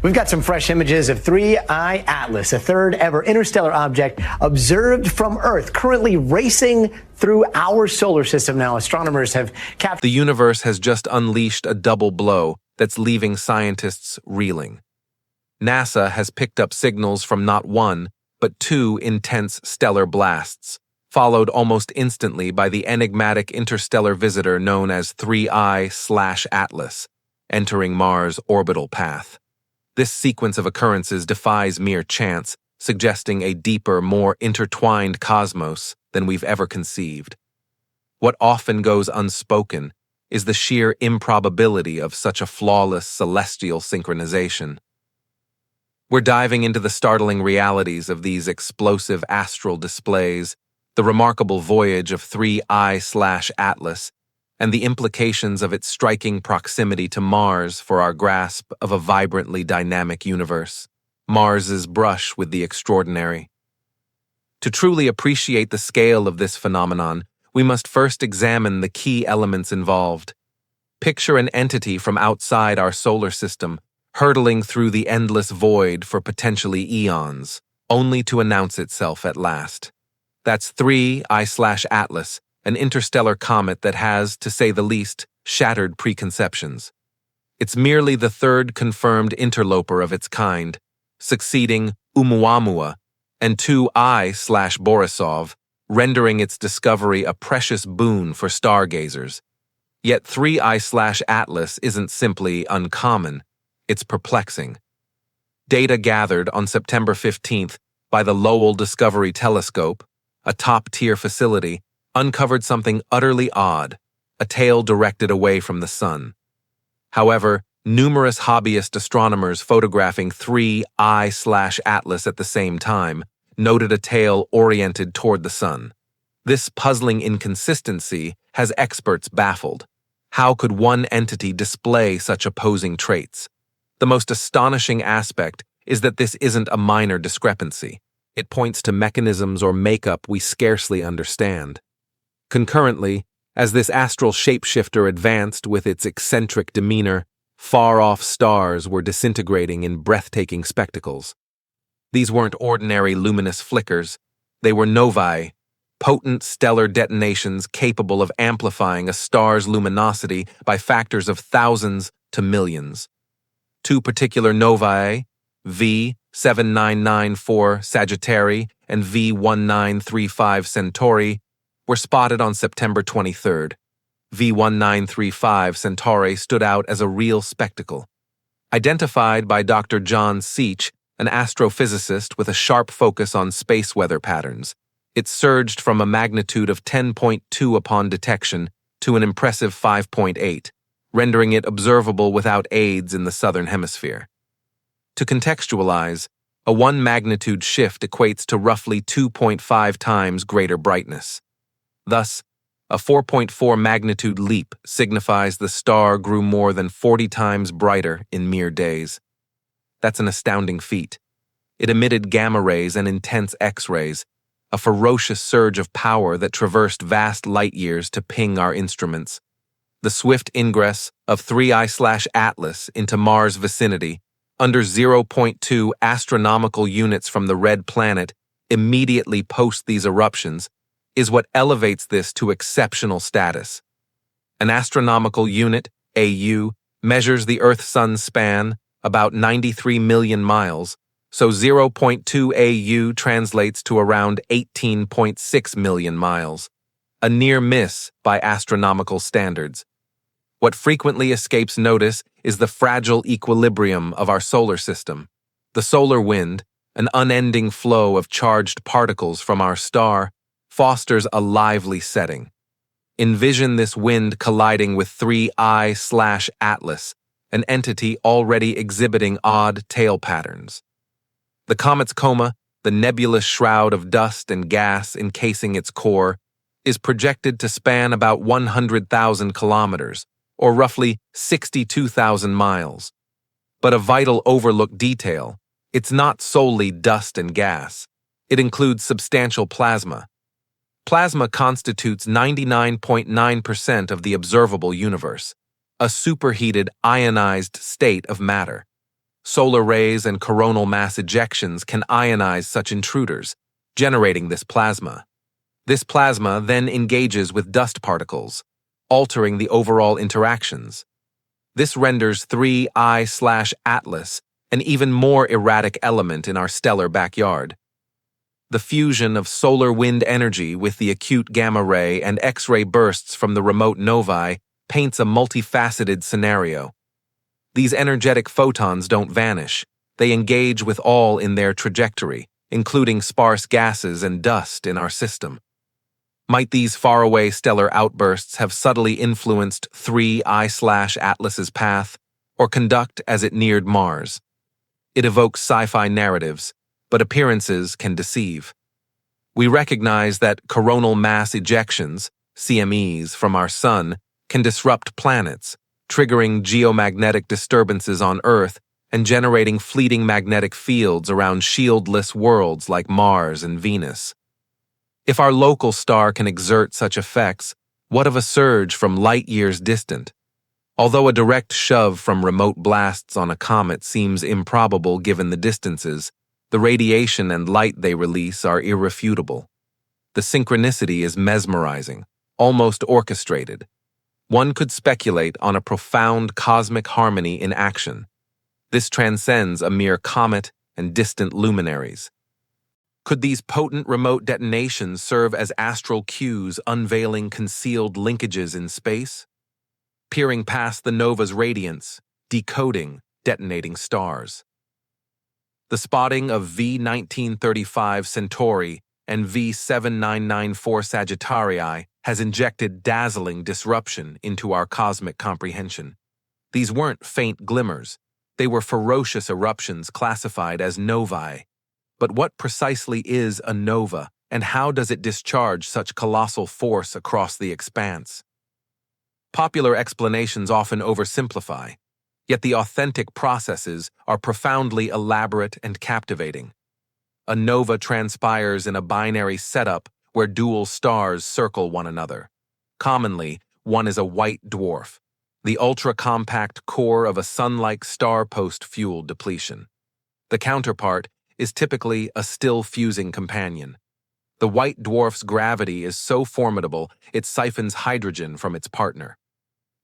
We've got some fresh images of 3I Atlas, a third ever interstellar object observed from Earth, currently racing through our solar system. Now, astronomers have captured. The universe has just unleashed a double blow that's leaving scientists reeling. NASA has picked up signals from not one, but two intense stellar blasts, followed almost instantly by the enigmatic interstellar visitor known as 3I/Atlas, entering Mars' orbital path. This sequence of occurrences defies mere chance, suggesting a deeper, more intertwined cosmos than we've ever conceived. What often goes unspoken is the sheer improbability of such a flawless celestial synchronization. We're diving into the startling realities of these explosive astral displays, the remarkable voyage of 3I/Atlas, and the implications of its striking proximity to Mars for our grasp of a vibrantly dynamic universe, Mars's brush with the extraordinary. To truly appreciate the scale of this phenomenon, we must first examine the key elements involved. Picture an entity from outside our solar system, hurtling through the endless void for potentially eons, only to announce itself at last. That's 3I/Atlas, an interstellar comet that has, to say the least, shattered preconceptions. It's merely the third confirmed interloper of its kind, succeeding Oumuamua and 2I/Borisov, rendering its discovery a precious boon for stargazers. Yet 3I/Atlas isn't simply uncommon, it's perplexing. Data gathered on September 15th by the Lowell Discovery Telescope, a top-tier facility, uncovered something utterly odd, a tail directed away from the sun. However, numerous hobbyist astronomers photographing 3I/Atlas at the same time noted a tail oriented toward the sun. This puzzling inconsistency has experts baffled. How could one entity display such opposing traits? The most astonishing aspect is that this isn't a minor discrepancy. It points to mechanisms or makeup we scarcely understand. Concurrently, as this astral shapeshifter advanced with its eccentric demeanor, far-off stars were disintegrating in breathtaking spectacles. These weren't ordinary luminous flickers. They were novae, potent stellar detonations capable of amplifying a star's luminosity by factors of thousands to millions. Two particular novae, V7994 Sagittarii and V1935 Centauri, were spotted on September 23rd. V1935 Centauri stood out as a real spectacle. Identified by Dr. John Seach, an astrophysicist with a sharp focus on space weather patterns, it surged from a magnitude of 10.2 upon detection to an impressive 5.8, rendering it observable without aids in the southern hemisphere. To contextualize, a 1 magnitude shift equates to roughly 2.5 times greater brightness. Thus, a 4.4 magnitude leap signifies the star grew more than 40 times brighter in mere days. That's an astounding feat. It emitted gamma rays and intense X-rays, a ferocious surge of power that traversed vast light years to ping our instruments. The swift ingress of 3I/Atlas into Mars' vicinity, under 0.2 astronomical units from the red planet, immediately post these eruptions, is what elevates this to exceptional status. An astronomical unit, AU, measures the Earth-Sun span, about 93 million miles, so 0.2 AU translates to around 18.6 million miles, a near miss by astronomical standards. What frequently escapes notice is the fragile equilibrium of our solar system. The solar wind, an unending flow of charged particles from our star, fosters a lively setting. Envision this wind colliding with 3I/Atlas, an entity already exhibiting odd tail patterns. The comet's coma, the nebulous shroud of dust and gas encasing its core, is projected to span about 100,000 kilometers, or roughly 62,000 miles. But a vital overlooked detail, it's not solely dust and gas. It includes substantial plasma. Plasma constitutes 99.9% of the observable universe, a superheated, ionized state of matter. Solar rays and coronal mass ejections can ionize such intruders, generating this plasma. This plasma then engages with dust particles, altering the overall interactions. This renders 3I/Atlas an even more erratic element in our stellar backyard. The fusion of solar wind energy with the acute gamma ray and X-ray bursts from the remote novae paints a multifaceted scenario. These energetic photons don't vanish. They engage with all in their trajectory, including sparse gases and dust in our system. Might these faraway stellar outbursts have subtly influenced 3I/Atlas's path, or conduct as it neared Mars? It evokes sci-fi narratives, but appearances can deceive. We recognize that coronal mass ejections, CMEs, from our Sun can disrupt planets, triggering geomagnetic disturbances on Earth and generating fleeting magnetic fields around shieldless worlds like Mars and Venus. If our local star can exert such effects, what of a surge from light years distant? Although a direct shove from remote blasts on a comet seems improbable given the distances, the radiation and light they release are irrefutable. The synchronicity is mesmerizing, almost orchestrated. One could speculate on a profound cosmic harmony in action. This transcends a mere comet and distant luminaries. Could these potent remote detonations serve as astral cues unveiling concealed linkages in space? Peering past the nova's radiance, decoding detonating stars. The spotting of V1935 Centauri and V7994 Sagittarii has injected dazzling disruption into our cosmic comprehension. These weren't faint glimmers. They were ferocious eruptions classified as novae. But what precisely is a nova, and how does it discharge such colossal force across the expanse? Popular explanations often oversimplify, yet the authentic processes are profoundly elaborate and captivating. A nova transpires in a binary setup where dual stars circle one another. Commonly, one is a white dwarf, the ultra-compact core of a sun-like star post-fuel depletion. The counterpart is typically a still-fusing companion. The white dwarf's gravity is so formidable it siphons hydrogen from its partner.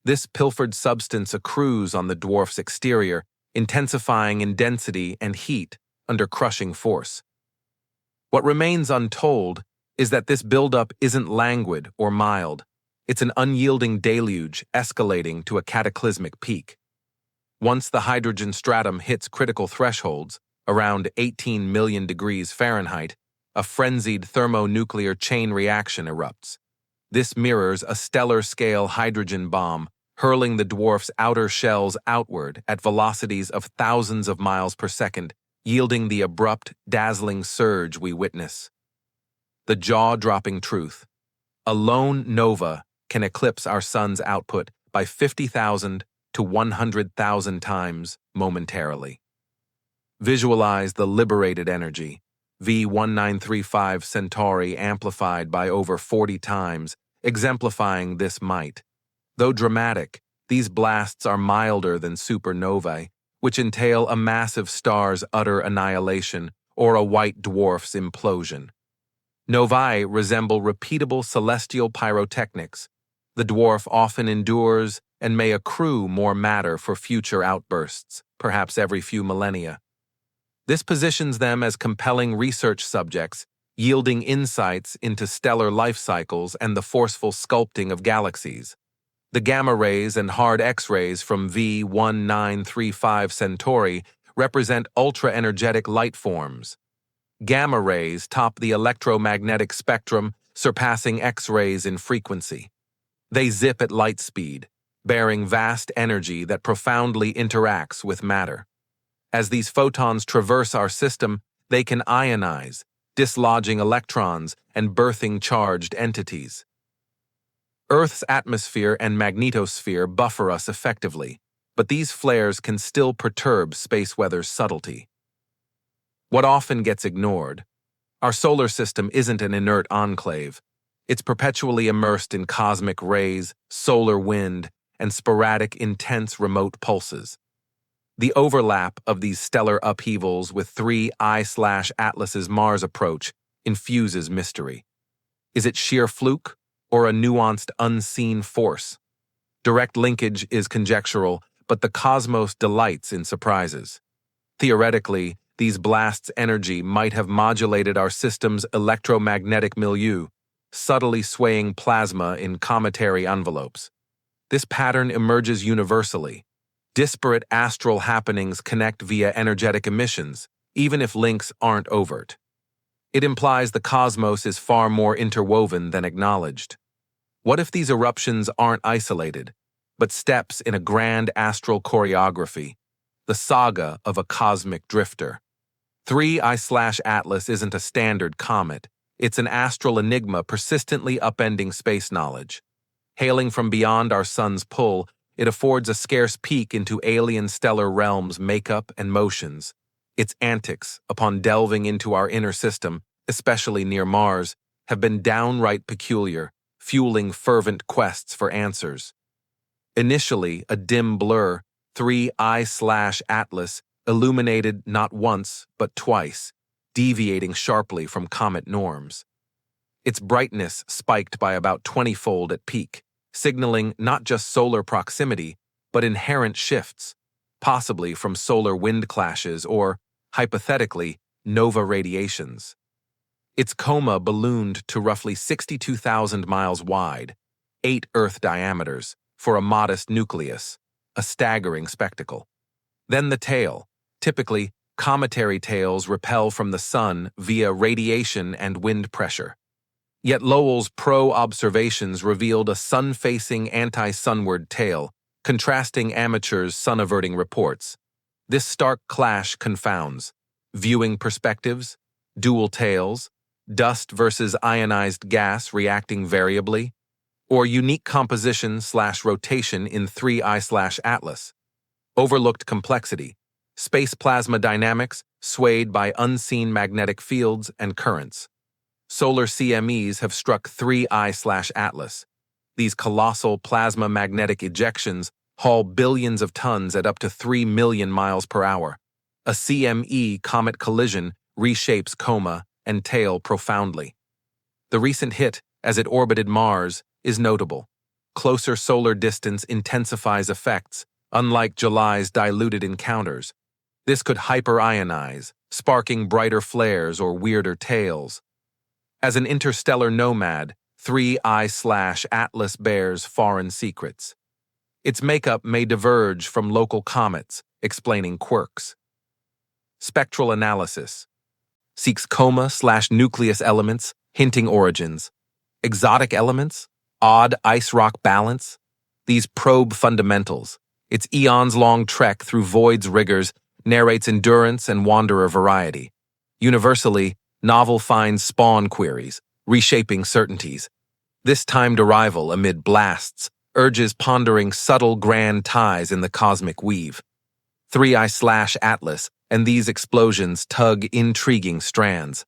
This pilfered substance accrues on the dwarf's exterior, intensifying in density and heat under crushing force. What remains untold is that this buildup isn't languid or mild. It's an unyielding deluge escalating to a cataclysmic peak. Once the hydrogen stratum hits critical thresholds, around 18 million degrees Fahrenheit, a frenzied thermonuclear chain reaction erupts. This mirrors a stellar-scale hydrogen bomb, hurling the dwarf's outer shells outward at velocities of thousands of miles per second, yielding the abrupt, dazzling surge we witness. The jaw-dropping truth. A lone nova can eclipse our sun's output by 50,000 to 100,000 times momentarily. Visualize the liberated energy, V1935 Centauri amplified by over 40 times, exemplifying this might. Though dramatic, these blasts are milder than supernovae, which entail a massive star's utter annihilation or a white dwarf's implosion. Novae resemble repeatable celestial pyrotechnics. The dwarf often endures and may accrue more matter for future outbursts, perhaps every few millennia. This positions them as compelling research subjects, yielding insights into stellar life cycles and the forceful sculpting of galaxies. The gamma rays and hard X-rays from V1935 Centauri represent ultra-energetic light forms. Gamma rays top the electromagnetic spectrum, surpassing X-rays in frequency. They zip at light speed, bearing vast energy that profoundly interacts with matter. As these photons traverse our system, they can ionize, dislodging electrons and birthing charged entities. Earth's atmosphere and magnetosphere buffer us effectively, but these flares can still perturb space weather's subtlety. What often gets ignored? Our solar system isn't an inert enclave. It's perpetually immersed in cosmic rays, solar wind, and sporadic, intense remote pulses. The overlap of these stellar upheavals with 3I/Atlas's Mars approach infuses mystery. Is it sheer fluke or a nuanced unseen force? Direct linkage is conjectural, but the cosmos delights in surprises. Theoretically, these blasts' energy might have modulated our system's electromagnetic milieu, subtly swaying plasma in cometary envelopes. This pattern emerges universally. Disparate astral happenings connect via energetic emissions, even if links aren't overt. It implies the cosmos is far more interwoven than acknowledged. What if these eruptions aren't isolated, but steps in a grand astral choreography, the saga of a cosmic drifter? 3I/Atlas isn't a standard comet. It's an astral enigma persistently upending space knowledge. Hailing from beyond our sun's pull, it affords a scarce peek into alien stellar realms' makeup and motions. Its antics, upon delving into our inner system, especially near Mars, have been downright peculiar, fueling fervent quests for answers. Initially a dim blur, 3I/Atlas illuminated not once but twice, deviating sharply from comet norms. Its brightness spiked by about 20-fold at peak, signaling not just solar proximity, but inherent shifts, possibly from solar wind clashes or, hypothetically, nova radiations. Its coma ballooned to roughly 62,000 miles wide, 8 Earth diameters, for a modest nucleus, a staggering spectacle. Then the tail. Typically, cometary tails repel from the sun via radiation and wind pressure. Yet Lowell's pro-observations revealed a sun-facing anti-sunward tail, contrasting amateurs' sun-averting reports. This stark clash confounds viewing perspectives, dual tails, dust versus ionized gas reacting variably, or unique composition/rotation in 3I/Atlas. Overlooked complexity, space plasma dynamics swayed by unseen magnetic fields and currents. Solar CMEs have struck 3I/Atlas. These colossal plasma magnetic ejections haul billions of tons at up to 3 million miles per hour. A CME comet collision reshapes coma and tail profoundly. The recent hit, as it orbited Mars, is notable. Closer solar distance intensifies effects, unlike July's diluted encounters. This could hyper-ionize, sparking brighter flares or weirder tails. As an interstellar nomad, 3I/Atlas bears foreign secrets. Its makeup may diverge from local comets, explaining quirks. Spectral analysis seeks coma/nucleus elements, hinting origins. Exotic elements, odd ice rock balance. These probe fundamentals. Its eons-long trek through void's rigors narrates endurance and wanderer variety. Universally, novel finds spawn queries, reshaping certainties. This timed arrival amid blasts urges pondering subtle grand ties in the cosmic weave. 3I/Atlas and these explosions tug intriguing strands.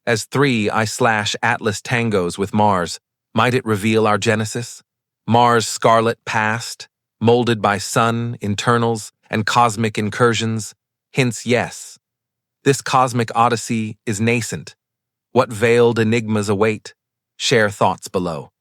As 3I/Atlas tangos with Mars, might it reveal our genesis? Mars' scarlet past, molded by sun, internals, and cosmic incursions? Hints yes. This cosmic odyssey is nascent. What veiled enigmas await? Share thoughts below.